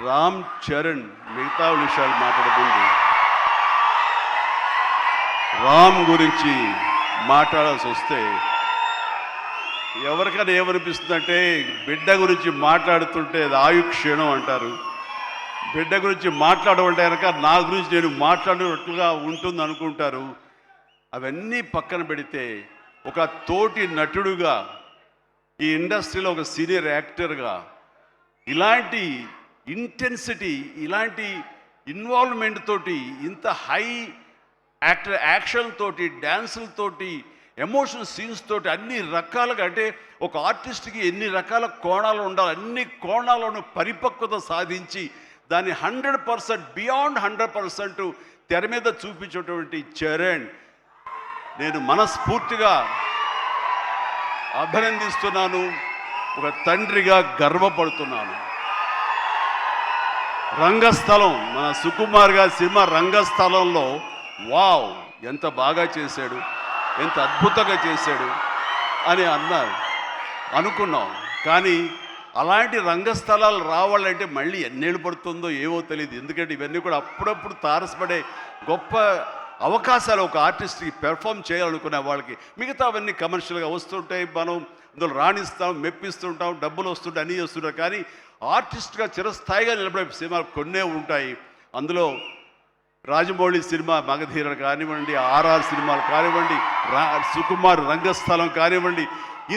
రామ్ చరణ్ మిగతా విషయాలు మాట్లాడబోండి. రామ్ గురించి మాట్లాడాల్సి వస్తే ఎవరికైనా ఏమనిపిస్తుందంటే బిడ్డ గురించి మాట్లాడుతుంటే అది ఆయుక్షీణం అంటారు. బిడ్డ గురించి మాట్లాడమంటే కనుక నా గురించి నేను మాట్లాడినట్లుగా ఉంటుంది అనుకుంటారు. అవన్నీ పక్కన పెడితే ఒక తోటి నటుడుగా ఈ ఇండస్ట్రీలో ఒక సీనియర్ యాక్టర్గా ఇలాంటి ఇంటెన్సిటీ, ఇలాంటి ఇన్వాల్వ్మెంట్ తోటి, ఇంత హై యాక్షన్ తోటి, డ్యాన్సులతోటి, ఎమోషనల్ సీన్స్ తోటి అన్ని రకాలుగా, అంటే ఒక ఆర్టిస్ట్కి ఎన్ని రకాల కోణాలు ఉండాలి, అన్ని కోణాలను పరిపక్వత సాధించి దాన్ని 100% బియాండ్ 100% తెర మీద చూపించేటువంటి చరణ్ నేను మనస్ఫూర్తిగా అభినందిస్తున్నాను. ఒక తండ్రిగా గర్వపడుతున్నాను. రంగస్థలం, మన సుకుమార్ గారి సినిమా రంగస్థలంలో వావ్ ఎంత బాగా చేశాడు, ఎంత అద్భుతంగా చేశాడు అని అనుకున్నాం. కానీ అలాంటి రంగస్థలాలు రావాలంటే మళ్ళీ ఎన్నేళ్ళు పడుతుందో ఏవో తెలియదు. ఎందుకంటే ఇవన్నీ కూడా అప్పుడప్పుడు తారసపడే గొప్ప అవకాశాలు ఒక ఆర్టిస్ట్కి పెర్ఫామ్ చేయాలనుకునే వాళ్ళకి. మిగతా అవన్నీ కమర్షియల్గా వస్తుంటాయి, మనం అందులో రాణిస్తాం, మెప్పిస్తుంటాం, డబ్బులు వస్తుంటాయి, అన్నీ వస్తుంటాయి. కానీ ఆర్టిస్ట్గా చిరస్థాయిగా నిలబడే సినిమాలు కొన్నే ఉంటాయి. అందులో రాజమౌళి సినిమా మగధీర కానివ్వండి, ఆర్ఆర్ సినిమాలు కానివ్వండి, సుకుమార్ రంగస్థలం కానివ్వండి,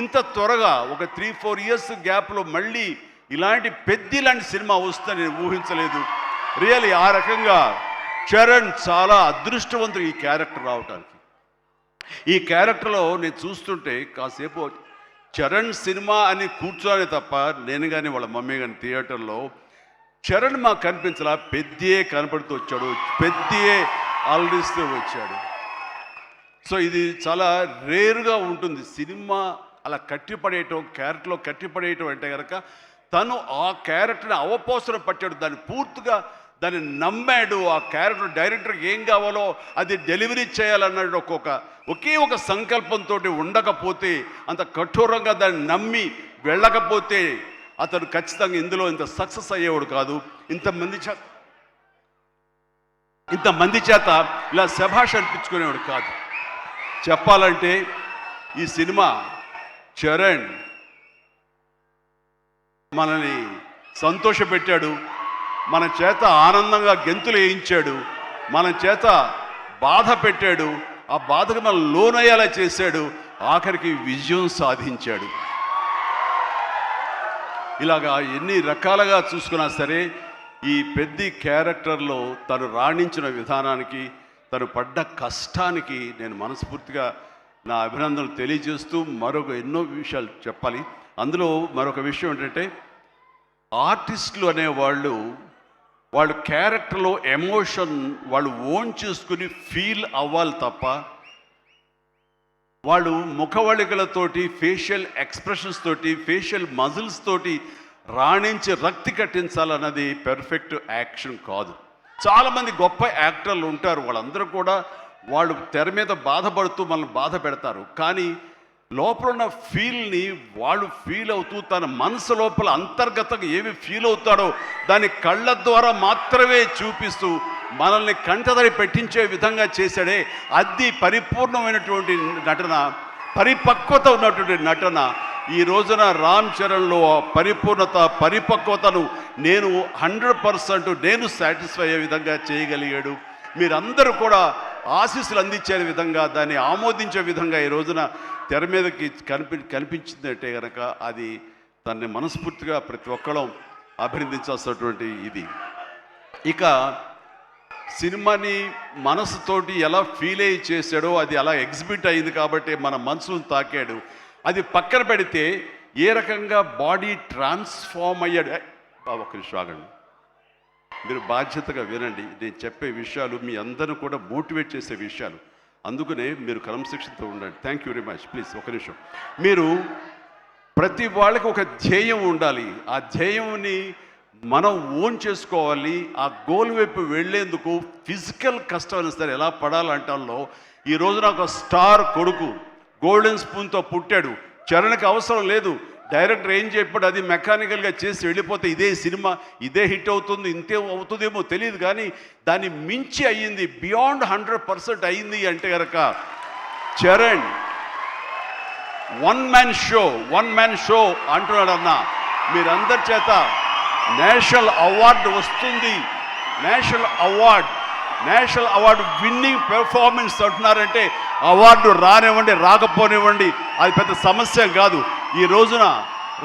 ఇంత త్వరగా ఒక 3-4 ఇయర్స్ గ్యాప్లో మళ్ళీ ఇలాంటి లాంటి సినిమా వస్తుందని నేను ఊహించలేదు. రియల్లీ ఆ రకంగా చరణ్ చాలా అదృష్టవంతుడు ఈ క్యారెక్టర్ రావటానికి. ఈ క్యారెక్టర్లో నేను చూస్తుంటే కాసేపు చరణ్ సినిమా అని కూర్చోనే తప్ప నేను కానీ వాళ్ళ మమ్మీ కానీ థియేటర్లో చరణ్ మాకు కనిపించలా, పెద్దే కనపడుతూ వచ్చాడు, పెద్దే అలరిస్తూ వచ్చాడు. సో ఇది చాలా రేరుగా ఉంటుంది. సినిమా అలా కట్టిపడేయటం, క్యారెక్టర్లో కట్టిపడేయటం అంటే కనుక తను ఆ క్యారెక్టర్ని అవపోసన పట్టాడు, దాన్ని పూర్తిగా దాన్ని నమ్మాడు. ఆ క్యారెక్టర్ డైరెక్టర్కి ఏం కావాలో అది డెలివరీ చేయాలన్నాడు. ఒకే ఒక సంకల్పంతో ఉండకపోతే, అంత కఠోరంగా దాన్ని నమ్మి వెళ్ళకపోతే అతను ఖచ్చితంగా ఇందులో ఇంత సక్సెస్ అయ్యేవాడు కాదు. ఇంతమంది చేత ఇలా శభాష్ అనిపించుకునేవాడు కాదు. చెప్పాలంటే ఈ సినిమా చరణ్ మనల్ని సంతోషపెట్టాడు, మన చేత ఆనందంగా గెంతులు వేయించాడు, మన చేత బాధ పెట్టాడు, ఆ బాధకు మనం లోనయ్యేలా చేశాడు, ఆఖరికి విజయం సాధించాడు. ఇలాగా ఎన్ని రకాలుగా చూసుకున్నా సరే ఈ పెద్ద క్యారెక్టర్లో తను రాణించిన విధానానికి, తను పడ్డ కష్టానికి నేను మనస్ఫూర్తిగా నా అభినందనలు తెలియజేస్తూ మరొక ఎన్నో విషయాలు చెప్పాలి. అందులో మరొక విషయం ఏంటంటే ఆర్టిస్టులు అనేవాళ్ళు వాళ్ళ క్యారెక్టర్లో ఎమోషన్ వాళ్ళు ఓన్ చేసుకుని ఫీల్ అవ్వాలి తప్ప వాళ్ళు ముఖవళికలతోటి, ఫేషియల్ ఎక్స్ప్రెషన్స్ తోటి, ఫేషియల్ మజిల్స్ తోటి రాణించి రక్తి కట్టించాలన్నది పెర్ఫెక్ట్ యాక్షన్ కాదు. చాలామంది గొప్ప యాక్టర్లు ఉంటారు, వాళ్ళందరూ కూడా వాళ్ళు తెర మీద బాధపడుతూ మనల్ని బాధ పెడతారు. కానీ లోపల ఉన్న ఫీల్ని వాళ్ళు ఫీల్ అవుతూ తన మనసు లోపల అంతర్గతంగా ఏమి ఫీల్ అవుతాడో దాన్ని కళ్ళ ద్వారా మాత్రమే చూపిస్తూ మనల్ని కంటదరి పెట్టించే విధంగా చేశాడే, అది పరిపూర్ణమైనటువంటి నటన, పరిపక్వత ఉన్నటువంటి నటన. ఈ రోజున రామ్ చరణ్లో పరిపూర్ణత, పరిపక్వతను నేను 100% నేను సాటిస్ఫై అయ్యే విధంగా చేయగలిగాడు. మీరందరూ కూడా ఆశీస్సులు అందించే విధంగా, దాన్ని ఆమోదించే విధంగా ఈ రోజున తెర మీదకి కనిపించిందంటే కనుక అది దాన్ని మనస్ఫూర్తిగా ప్రతి ఒక్కళ్ళం అభినందించాల్సినటువంటి ఇది. ఇక సినిమాని మనసుతోటి ఎలా ఫీల్ అయ్యి చేశాడో అది అలా ఎగ్జిబిట్ అయింది కాబట్టి మన మనసును తాకాడు. అది పక్కన పెడితే ఏ రకంగా బాడీ ట్రాన్స్ఫార్మ్ అయ్యాడు. ఒక్క నిమిషం ఆగండి, మీరు బాధ్యతగా వినండి. నేను చెప్పే విషయాలు మీ అందరూ కూడా మోటివేట్ చేసే విషయాలు, అందుకనే మీరు క్రమశిక్షణతో ఉండండి. Thank you very much. Please ఒక నిమిషం. మీరు ప్రతి వాళ్ళకి ఒక ధ్యేయం ఉండాలి. ఆ ధ్యేయంని మనం ఓన్ చేసుకోవాలి. ఆ గోల్ వైపు వెళ్ళేందుకు ఫిజికల్ కష్టం అయినా సరే ఎలా పడాలంటంలో ఈ రోజున ఒక స్టార్ కొడుకు గోల్డెన్ స్పూన్తో పుట్టాడు. చరణ్కి అవసరం లేదు, డైరెక్టర్ ఏం చెప్పాడు అది మెకానికల్గా చేసి వెళ్ళిపోతే ఇదే సినిమా ఇదే హిట్ అవుతుంది, ఇంతే అవుతుందేమో తెలియదు, కానీ దాన్ని మించి అయ్యింది, బియాండ్ 100% అయ్యింది అంటే కనుక చరణ్ వన్ మ్యాన్ షో అంటున్నాడన్న. మీరందరి చేత నేషనల్ అవార్డు వస్తుంది, నేషనల్ అవార్డు విన్నింగ్ పెర్ఫార్మెన్స్ అంటున్నారంటే అవార్డు రానివ్వండి రాకపోనివ్వండి అది పెద్ద సమస్య కాదు. ఈ రోజున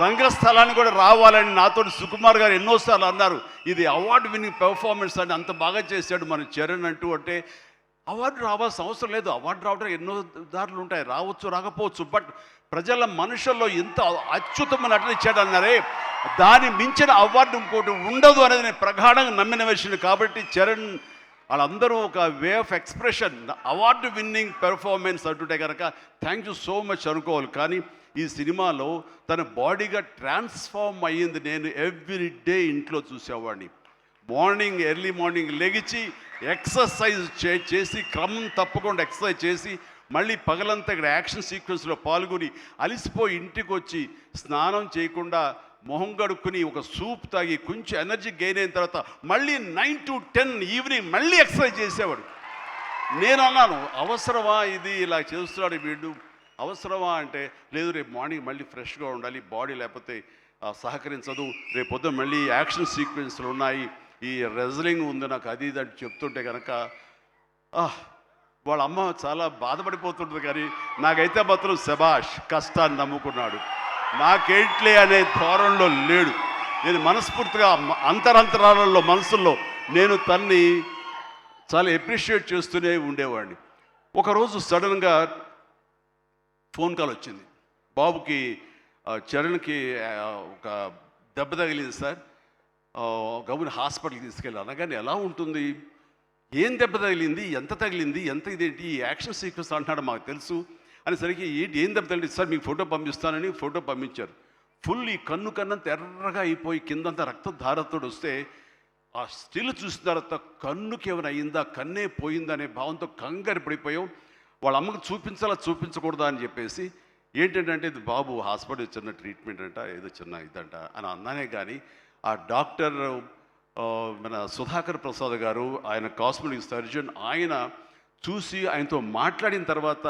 రంగస్థలాన్ని కూడా రావాలని నాతో సుకుమార్ గారు ఎన్నోసార్లు అన్నారు. ఇది అవార్డు విన్నింగ్ పెర్ఫార్మెన్స్ అని అంత బాగా చేశాడు మన చరణ్ అంటే అవార్డు రావాల్సిన అవసరం లేదు. అవార్డు రావడం ఎన్నో దారులు ఉంటాయి, రావచ్చు రాకపోవచ్చు, బట్ ప్రజల మనుషుల్లో ఎంత అత్యుత్తమ నటన ఇచ్చాడు అన్నారే, దాని మించిన అవార్డు ఇంకోటి ఉండదు అనేది నేను ప్రగాఢంగా నమ్మిన విషయం. కాబట్టి చరణ్ వాళ్ళందరూ ఒక way of expression award winning performance అంటుంటే కనుక థ్యాంక్ యూ సో మచ్ అనుకోవాలి. కానీ ఈ సినిమాలో తన బాడీగా ట్రాన్స్ఫార్మ్ అయ్యింది. నేను ఎవ్రీ డే ఇంట్లో చూసేవాడిని. ఎర్లీ మార్నింగ్ లెగిచి ఎక్సర్సైజ్ చేసి క్రమం తప్పకుండా ఎక్సర్సైజ్ చేసి మళ్ళీ పగలంతా ఇక్కడ యాక్షన్ సీక్వెన్స్లో పాల్గొని అలిసిపోయి ఇంటికి వచ్చి స్నానం చేయకుండా మొహం గడుక్కుని ఒక సూప్ తాగి కొంచెం ఎనర్జీ గెయిన్ అయిన తర్వాత మళ్ళీ 9 to 10 ఈవినింగ్ మళ్ళీ ఎక్సర్సైజ్ చేసేవాడు. నేను అన్నాను, అవసరమా ఇది ఇలా చేస్తున్నాడు వీడు, అవసరమా అంటే లేదు, రేపు మార్నింగ్ మళ్ళీ ఫ్రెష్గా ఉండాలి బాడీ, లేకపోతే సహకరించదు, రేపు పొద్దున మళ్ళీ యాక్షన్ సీక్వెన్స్లు ఉన్నాయి, ఈ రెజ్లింగ్ ఉంది నాకు అది ఇది అని చెప్తుంటే కనుక వాళ్ళ అమ్మ చాలా బాధపడిపోతుంటుంది. కానీ నాకైతే మాత్రం శబాష్, కష్టాన్ని నమ్ముకున్నాడు, నాకేంట్లే అనే ధోరణిలో లేడు. నేను మనస్ఫూర్తిగా అంతరాలలో మనసుల్లో నేను తన్ని చాలా ఎప్రిషియేట్ చేస్తూనే ఉండేవాడిని. ఒకరోజు సడన్గా ఫోన్ కాల్ వచ్చింది, బాబుకి చరణ్కి ఒక దెబ్బ తగిలింది సార్, గవర్నమెంట్ హాస్పిటల్కి తీసుకెళ్ళి. అనగానే ఎలా ఉంటుంది, ఏం దెబ్బ తగిలింది, ఎంత తగిలింది, ఎంత ఇదేంటి, ఈ యాక్షన్ సీక్వెన్స్ అంటున్నాడు మాకు తెలుసు అనేసరికి ఏం దెబ్బ తగిలింది సార్, మీకు ఫోటో పంపిస్తానని ఫోటో పంపించారు. ఫుల్ ఈ కన్ను కన్నంత ఎర్రగా అయిపోయి కిందంతా రక్తధారతో వస్తే ఆ స్టిల్ చూసిన తర్వాత కన్నుకి ఏమైనా అయిందా, కన్నే పోయిందా అనే భావంతో కంగారు పడిపోయాం. వాళ్ళ అమ్మకు చూపించాలా చూపించకూడదా అని చెప్పేసి ఏంటంటే ఇది బాబు హాస్పిటల్ చిన్న ట్రీట్మెంట్ అంట, ఏదో చిన్న ఇదంట అని అన్నానే. కానీ ఆ డాక్టర్ మన సుధాకర్ ప్రసాద్ గారు, ఆయన కాస్మెటిక్ సర్జన్, ఆయన చూసి ఆయనతో మాట్లాడిన తర్వాత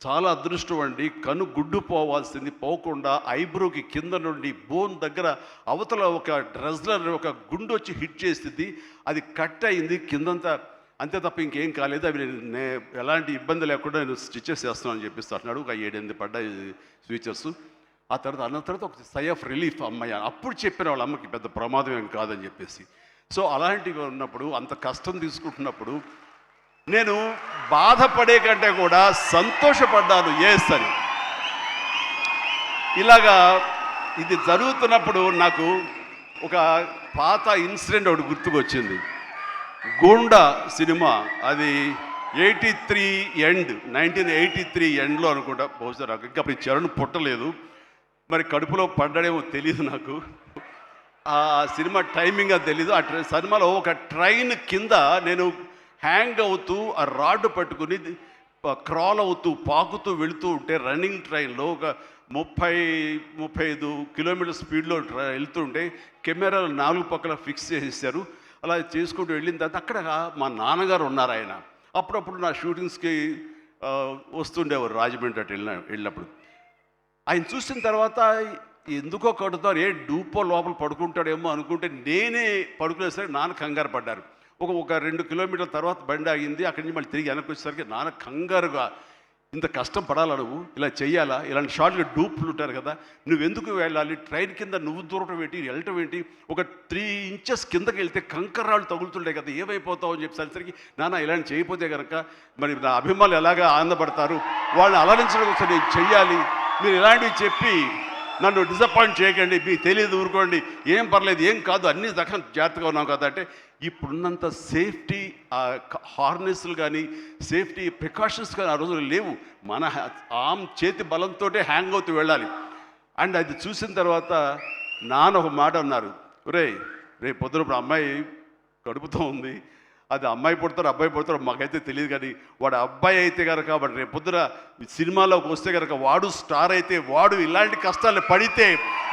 చాలా అదృష్టం అండి, కన్ను గుడ్డు పోవాల్సింది పోకుండా ఐబ్రోకి కింద నుండి బోన్ దగ్గర అవతల ఒక డ్రెస్లర్ ఒక గుండు వచ్చి హిట్ చేసింది, అది కట్ అయింది కిందంతా, అంతే తప్ప ఇంకేం కాలేదు, అవి నేను ఎలాంటి ఇబ్బంది లేకుండా నేను స్టిచెస్ చేస్తున్నాను అని చెప్పిస్తూ అంటున్నాడు. ఒక 7-8 పడ్డాయి స్విచెస్. ఆ తర్వాత అన్న తర్వాత ఒక సై ఆఫ్ రిలీఫ్ అమ్మాయి అప్పుడు చెప్పిన వాళ్ళ అమ్మకి పెద్ద ప్రమాదం ఏం కాదని చెప్పేసి. సో అలాంటివి ఉన్నప్పుడు అంత కష్టం తీసుకుంటున్నప్పుడు నేను బాధపడే కంటే కూడా సంతోషపడ్డాను ఎస్ అని. ఇలాగా ఇది జరుగుతున్నప్పుడు నాకు ఒక పాత ఇన్సిడెంట్ ఒకటి గుర్తుకొచ్చింది. గూండా సినిమా, అది 1983 ఎండ్లో అనుకుంటా, బహుశా నాకు ఇంకా అప్పుడు చరణ్ పుట్టలేదు, మరి కడుపులో పడ్డాడేమో తెలియదు నాకు, ఆ సినిమా టైమింగ్ అది తెలీదు. ఆ సినిమాలో ఒక ట్రైన్ కింద నేను హ్యాంగ్ అవుతూ ఆ రాడ్డు పట్టుకుని క్రాల్ అవుతూ పాకుతూ వెళుతూ ఉంటే రన్నింగ్ ట్రైన్లో ఒక 30-35 కిలోమీటర్ స్పీడ్లో వెళ్తుంటే కెమెరాలు 4 పక్కల ఫిక్స్ చేసేసారు. అలా చేసుకుంటూ వెళ్ళిన తర్వాత అక్కడ మా నాన్నగారు ఉన్నారు. ఆయన అప్పుడప్పుడు నా షూటింగ్స్కి వస్తుండేవారు రాజమండ్రి అటు వెళ్ళినప్పుడు. ఆయన చూసిన తర్వాత ఎందుకో కడుతారు, డూపో లోపల పడుకుంటాడేమో అనుకుంటే నేనే పడుకునేసరికి నాన్న కంగారు పడ్డారు. ఒక 2 కిలోమీటర్ల తర్వాత బండి ఆగింది. అక్కడి నుంచి మళ్ళీ తిరిగి వెనక్కి వచ్చేసరికి నాన్న కంగారుగా, ఇంత కష్టం పడాలా నువ్వు, ఇలా చెయ్యాలా, ఇలాంటి షార్ట్గా డూప్లు ఉంటారు కదా, నువ్వెందుకు వెళ్ళాలి, ట్రైన్ కింద నువ్వు దూరటం ఏంటి, వెళ్ళటం ఏంటి, ఒక 3 ఇంచెస్ కిందకి వెళ్తే కంకర్రాళ్ళు తగులుతుంటాయి కదా, ఏమైపోతావు అని చెప్పేసరికి, నాన్న ఇలాంటి చేయకపోతే కనుక మరి నా అభిమానులు ఎలాగా ఆనందపడతారు, వాళ్ళని అలరించడం కోసం నేను చెయ్యాలి, మీరు ఇలాంటివి చెప్పి నన్ను డిసప్పాయింట్ చేయకండి, మీకు తెలియదు ఊరుకోండి, ఏం పర్లేదు, ఏం కాదు, అన్ని రకం జాగ్రత్తగా ఉన్నాం కదా అంటే, ఇప్పుడున్నంత సేఫ్టీ హార్నెస్లు కానీ సేఫ్టీ ప్రికాషన్స్ కానీ ఆ రోజులు లేవు. మన చేతి బలంతో హ్యాంగ్ అవుతూ వెళ్ళాలి. అండ్ అది చూసిన తర్వాత నాన్న ఒక మాట అన్నారు, రేపు పొద్దున అమ్మాయి కడుపుతో ఉంది, అది అమ్మాయి పుడతారు అబ్బాయి పుడతారు మాకైతే తెలియదు, కానీ వాడు అబ్బాయి అయితే కనుక వాడు రేపొద్దున సినిమాలోకి వస్తే కనుక వాడు స్టార్ అయితే, వాడు ఇలాంటి కష్టాలు పడితే,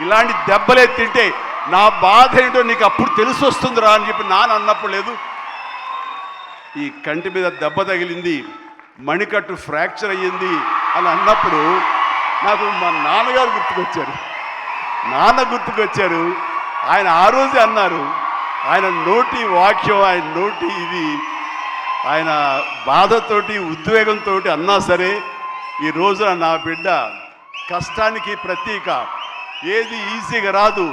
ఇలాంటి దెబ్బలే తింటే నా బాధ ఏంటో నీకు అప్పుడు తెలిసి వస్తుందిరా అని చెప్పి నాన్న అన్నప్పుడు లేదు. ఈ కంటి మీద దెబ్బ తగిలింది, మణికట్టు ఫ్రాక్చర్ అయ్యింది అని అన్నప్పుడు నాకు మా నాన్నగారు గుర్తుకొచ్చారు. నాన్న గుర్తుకొచ్చారు. ఆయన ఆ రోజే అన్నారు, ఆయన నోటి వాక్యం, ఆయన నోటి ఇది, ఆయన బాధతోటి ఉద్వేగంతో అన్నా సరే ఈ రోజున నా బిడ్డ కష్టానికి ప్రతీక. ఏది ఈజీగా రాదు,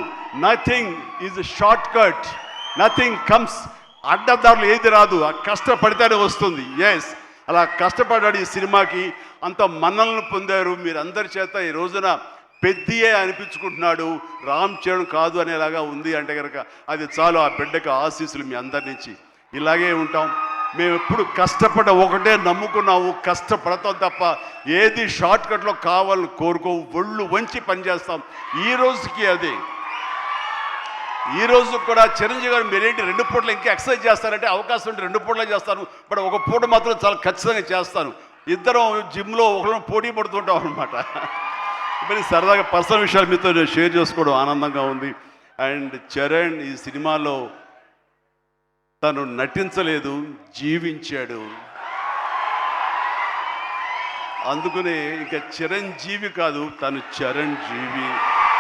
nothing is short cut, nothing comes, అడ్డదారులు ఏది రాదు, ఆ కష్టపడితేనే వస్తుంది. ఎస్, అలా కష్టపడ్డాడు. ఈ సినిమాకి అంత మన్నలను పొందారు మీరందరి చేత. ఈ రోజున పెద్దియే అనిపించుకుంటున్నాడు, రామ్ చరణ్ కాదు అనేలాగా ఉంది అంటే కనుక అది చాలు. ఆ బిడ్డకు ఆశీస్సులు మీ అందరి నుంచి. ఇలాగే ఉంటాం మేము. ఎప్పుడు కష్టపడ్డ ఒకటే నమ్ముకున్నాము, కష్టపడతాం తప్ప ఏది షార్ట్ కట్లో కావాలని కోరుకోవు, ఒళ్ళు వంచి పనిచేస్తాం. ఈ రోజుకి అదే. ఈ రోజు కూడా చిరంజీవి గారు మీరేంటి 2 పూటలు ఇంకా ఎక్సర్సైజ్ చేస్తారంటే, అవకాశం ఉంటే 2 పూటలే చేస్తాను, బట్ ఒక పూట మాత్రం చాలా ఖచ్చితంగా చేస్తాను. ఇద్దరం జిమ్లో ఒకరు పోటీ పడుతుంటాం అనమాట. మరి సరదాగా పర్సనల్ విషయాలు మీతో నేను షేర్ చేసుకోవడం ఆనందంగా ఉంది. అండ్ చరణ్ ఈ సినిమాలో తను నటించలేదు, జీవించాడు. అందుకనే ఇంకా చిరంజీవి కాదు, తను చరణ్ జీవి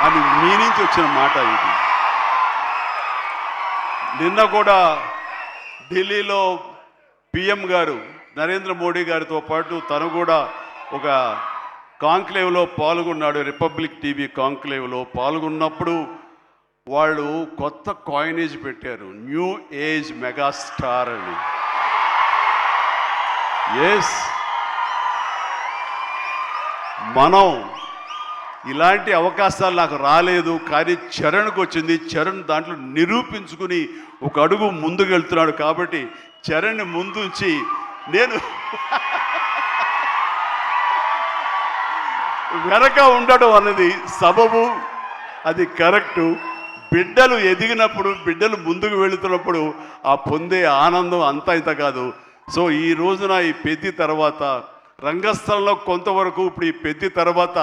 అని మీ నుంచి వచ్చిన మాట ఇది. నిన్న కూడా ఢిల్లీలో పిఎం గారు నరేంద్ర మోడీ గారితో పాటు తను కూడా ఒక కాంక్లేవ్లో పాల్గొన్నాడు. రిపబ్లిక్ టీవీ కాంక్లేవ్లో పాల్గొన్నప్పుడు వాళ్ళు కొత్త కాయినేజ్ పెట్టారు, న్యూ ఏజ్ మెగాస్టార్ అని. ఎస్, మనం ఇలాంటి అవకాశాలు నాకు రాలేదు, కానీ చరణ్కి వచ్చింది. చరణ్ దాంట్లో నిరూపించుకుని ఒక అడుగు ముందుకు వెళ్తున్నాడు. కాబట్టి చరణ్ ముందుంచి నేను వెనక ఉండడం అన్నది సబబు, అది కరెక్టు. బిడ్డలు ఎదిగినప్పుడు, బిడ్డలు ముందుకు వెళుతున్నప్పుడు ఆ పొందే ఆనందం అంతా ఇంత కాదు. సో ఈ రోజున ఈ పెద్ది తర్వాత రంగస్థలంలో కొంతవరకు, ఇప్పుడు ఈ పెద్ది తర్వాత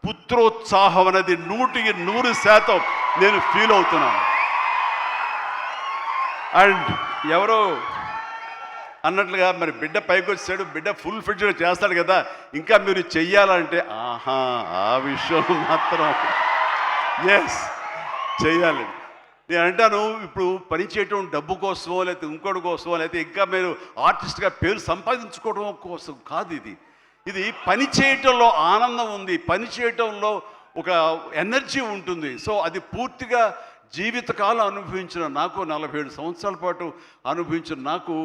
పుత్రోత్సాహం అనేది 100% నేను ఫీల్ అవుతున్నాను. అండ్ ఎవరో అన్నట్లుగా మరి బిడ్డ పైకి వచ్చాడు, బిడ్డ ఫుల్ ఫిట్గా చేస్తాడు కదా, ఇంకా మీరు చెయ్యాలంటే ఆహా, ఆ విషయం మాత్రం ఎస్ చెయ్యాలి. నేను అంటాను, ఇప్పుడు పని చేయటం డబ్బు కోసమో లేకపోతే ఇంకోటి కోసమో లేకపోతే ఇంకా మీరు ఆర్టిస్ట్గా పేరు సంపాదించుకోవడం కోసం కాదు. ఇది పని చేయటంలో ఆనందం ఉంది, పని చేయటంలో ఒక ఎనర్జీ ఉంటుంది. సో అది పూర్తిగా జీవితకాలం అనుభవించిన నాకు, 47 సంవత్సరాల పాటు అనుభవించిన నాకు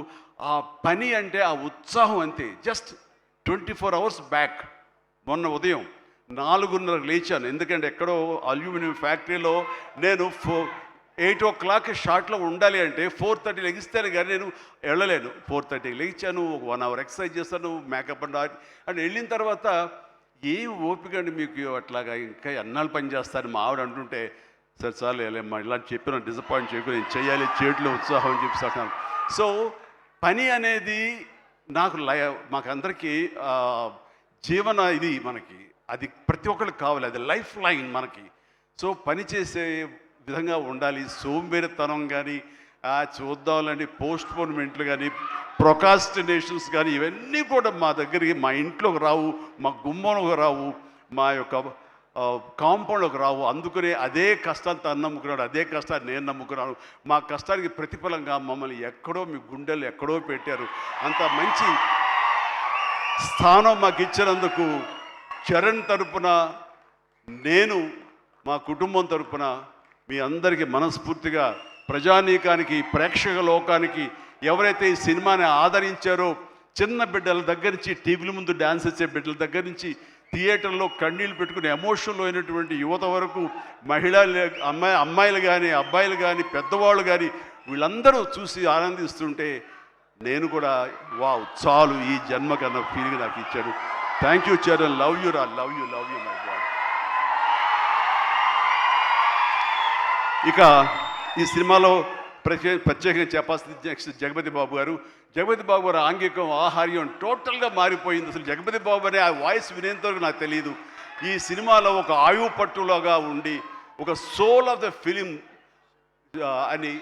ఆ పని అంటే ఆ ఉత్సాహం అంతే. జస్ట్ 24 అవర్స్ బ్యాక్ మొన్న ఉదయం 4:30 లేచాను. ఎందుకంటే ఎక్కడో అల్యూమినియం ఫ్యాక్టరీలో నేను 8 o'clock షార్ట్లో ఉండాలి అంటే 4:30 లెగిస్తేనే కానీ నేను వెళ్ళలేను. 4:30 లేచాను, ఒక 1 hour ఎక్సర్సైజ్ చేస్తాను, మేకప్ అండ్ వెళ్ళిన తర్వాత ఏం ఓపిక అండి మీకు అట్లాగా, ఇంకా ఎన్నాళ్ళు పని చేస్తాను మా ఆవిడ అంటుంటే, సరే చాలు వెళ్ళమ్మా ఇలా చెప్పిన డిసప్పాయింట్ చేయకుండా నేను చేయాలి, చేతిలో ఉత్సాహం అని చెప్పి. సో పని అనేది నాకు మాకందరికీ జీవన ఇది మనకి, అది ప్రతి ఒక్కరికి కావాలి, అది లైఫ్ లైన్ మనకి. సో పని చేసే విధంగా ఉండాలి. సోంబేరితనం కానీ, చూద్దాంలని పోస్ట్పోన్మెంట్లు కానీ, ప్రొకాస్టినేషన్స్ కానీ, ఇవన్నీ కూడా మా దగ్గరికి, మా ఇంట్లోకి రావు, మా గుమ్మంలోకి రావు, మా యొక్క కాంపౌండ్లోకి రావు. అందుకనే అదే కష్టాన్ని తను నమ్ముకున్నాడు, అదే కష్టాన్ని నేను నమ్ముకున్నాను. మా కష్టానికి ప్రతిఫలంగా మమ్మల్ని ఎక్కడో, మీ గుండెలు ఎక్కడో పెట్టారు. అంత మంచి స్థానం మాకు ఇచ్చినందుకు చరణ్ తరపున, నేను మా కుటుంబం తరపున మీ అందరికీ మనస్ఫూర్తిగా, ప్రజానీకానికి, ప్రేక్షక లోకానికి, ఎవరైతే ఈ సినిమాని ఆదరించారో, చిన్న బిడ్డల దగ్గర నుంచి, టీవీల ముందు డ్యాన్స్ చేసే బిడ్డల దగ్గర నుంచి, థియేటర్లో కన్నీళ్ళు పెట్టుకుని ఎమోషన్లో అయినటువంటి యువత వరకు, అమ్మాయిలు కానీ, అబ్బాయిలు కానీ, పెద్దవాళ్ళు కానీ, వీళ్ళందరూ చూసి ఆనందిస్తుంటే నేను కూడా వావ్ చాలు, ఈ జన్మ కన్నా ఫీలింగ్ నాకు ఇచ్చాడు. Thank you Charan, love you రా, లవ్ యూ మై గాడ్. ఇక ఈ సినిమాలో ప్రత్యేకంగా చెప్పాల్సింది నెక్స్ట్ జగపతి బాబు గారు. జగపతి బాబు గారు ఆంగికం, ఆహార్యం టోటల్గా మారిపోయింది. అసలు జగపతి బాబు అనే ఆ వాయిస్ వినేంతవరకు నాకు తెలియదు. ఈ సినిమాలో ఒక ఆయువు పట్టులాగా ఉండి ఒక సోల్ ఆఫ్ ద ఫిలిం అని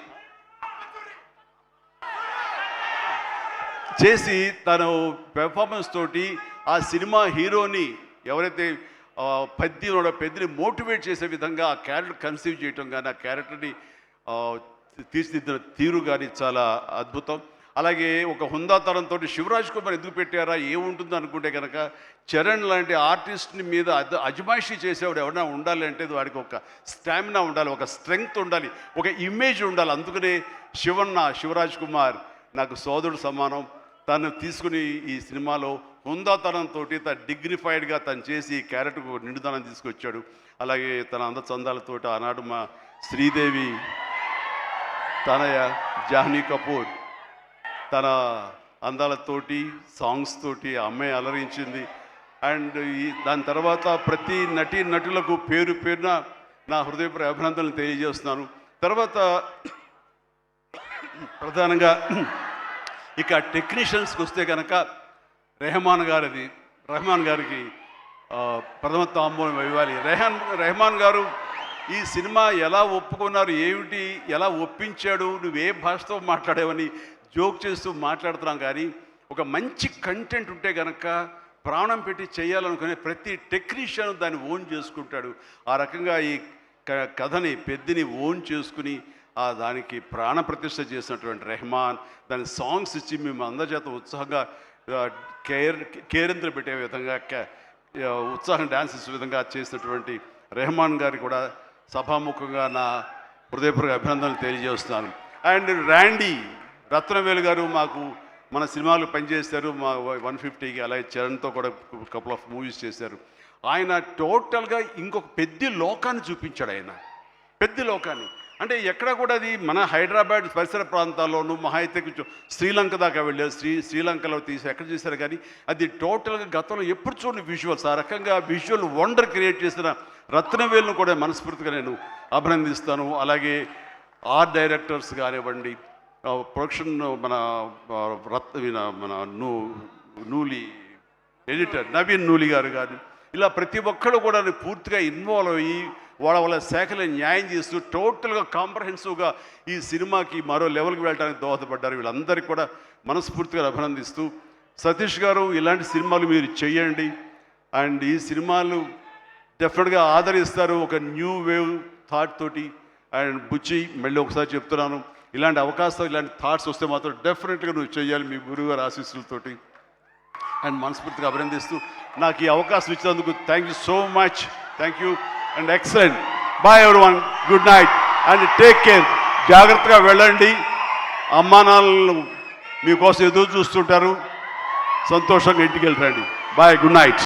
చేసి తను పెర్ఫార్మెన్స్ తోటి ఆ సినిమా హీరోని ఎవరైతే పెద్దని మోటివేట్ చేసే విధంగా ఆ క్యారెక్టర్ కన్సీవ్ చేయటం కానీ ఆ క్యారెక్టర్ని తీర్చిదిద్దిన తీరు కానీ చాలా అద్భుతం. అలాగే ఒక హుందాతనంతో శివరాజ్ కుమార్ ఎందుకు పెట్టారా ఏముంటుందో అనుకుంటే కనుక చరణ్ లాంటి ఆర్టిస్ట్ని మీద అజమాయిషీ చేసేవాడు ఎవరైనా ఉండాలి అంటే వాడికి ఒక స్టామినా ఉండాలి, ఒక స్ట్రెంగ్త్ ఉండాలి, ఒక ఇమేజ్ ఉండాలి. అందుకనే శివరాజ్ కుమార్ నాకు సోదరుడు సమానం. తను తీసుకుని ఈ సినిమాలో హుందాతనంతో తను డిగ్నిఫైడ్గా తను చేసి ఈ క్యారెక్టర్కు నిండుదనం తీసుకొచ్చాడు. అలాగే తన అందచందాలతో ఆనాడు మా శ్రీదేవి తనయ జాహ్నీ కపూర్ తన అందాలతోటి సాంగ్స్ తోటి అమ్మాయి అలరించింది. అండ్ దాని తర్వాత ప్రతి నటులకు పేరు పేరున నా హృదయపూర్వక అభినందనలు తెలియజేస్తున్నాను. తర్వాత ప్రధానంగా ఇక టెక్నీషియన్స్కి వస్తే కనుక రెహమాన్ గారికి ప్రథమ తాంబూలం ఇవ్వాలి. రెహమాన్ గారు ఈ సినిమా ఎలా ఒప్పుకున్నారు, ఏమిటి, ఎలా ఒప్పించాడు, నువ్వే భాషతో మాట్లాడావని జోక్ చేస్తూ మాట్లాడుతున్నాం. కానీ ఒక మంచి కంటెంట్ ఉంటే కనుక ప్రాణం పెట్టి చేయాలనుకునే ప్రతి టెక్నీషియన్ దాన్ని ఓన్ చేసుకుంటాడు. ఆ రకంగా ఈ కథని పెద్దని ఓన్ చేసుకుని దానికి ప్రాణ ప్రతిష్ఠ చేసినటువంటి రెహమాన్ దాని సాంగ్స్ ఇచ్చి మేము అందరి చేత ఉత్సాహంగా కేరింతలు పెట్టే విధంగా ఉత్సాహం డ్యాన్స్ ఇచ్చే విధంగా చేసినటువంటి రెహమాన్ గారికి కూడా సభాముఖంగా నా హృదయపూర్వక అభినందనలు తెలియజేస్తున్నాను. అండ్ ర్యాండీ రత్నవేలు గారు మన సినిమాలు పనిచేశారు, మా 150కి. అలాగే చరణ్తో కూడా కపుల్ ఆఫ్ మూవీస్ చేశారు. ఆయన టోటల్గా ఇంకొక పెద్ద లోకాన్ని చూపించాడు. ఆయన పెద్ద లోకాన్ని అంటే ఎక్కడ కూడా అది మన హైదరాబాద్ పరిసర ప్రాంతాల్లోనూ మహా అయితే కొంచెం శ్రీలంక దాకా వెళ్ళారు. శ్రీలంకలో ఎక్కడ చేశారు. కానీ అది టోటల్గా గతంలో ఎప్పుడు చూడని విజువల్స్, ఆ రకంగా విజువల్ వండర్ క్రియేట్ చేసిన రత్నవేలును కూడా మనస్ఫూర్తిగా నేను అభినందిస్తాను. అలాగే ఆర్ట్ డైరెక్టర్స్ కానివ్వండి, ప్రొడక్షన్ మన నూలి ఎడిటర్ నవీన్ నూలి గారు కానీ ఇలా ప్రతి ఒక్కరు కూడా పూర్తిగా ఇన్వాల్వ్ అయ్యి వాళ్ళ శాఖలో న్యాయం చేస్తూ టోటల్గా కాంప్రహెన్సివ్గా ఈ సినిమాకి మరో లెవెల్కి వెళ్ళడానికి దోహదపడ్డారు. వీళ్ళందరికీ కూడా మనస్ఫూర్తిగా అభినందిస్తూ, సతీష్ గారు ఇలాంటి సినిమాలు మీరు చెయ్యండి. అండ్ ఈ సినిమాలు డెఫినెట్గా ఆదరిస్తారు ఒక న్యూ వేవ్ థాట్ తోటి. అండ్ బుచ్చి మళ్ళీ ఒకసారి చెప్తున్నాను, ఇలాంటి అవకాశాలు ఇలాంటి థాట్స్ వస్తే మాత్రం డెఫినెట్గా నువ్వు చెయ్యాలి మీ గురువుగారు ఆశీస్సులతోటి. అండ్ మనస్ఫూర్తిగా అభినందిస్తూ నాకు ఈ అవకాశం ఇచ్చినందుకు thank you so much. Thank you and excellent. Bye everyone, good night and take care. జాగ్రత్తగా వెళ్ళండి. అమ్మా నాన్నలు మీకోసం ఎదురు చూస్తుంటారు. సంతోషంగా ఇంటికి వెళ్ళరండి. Bye, good night.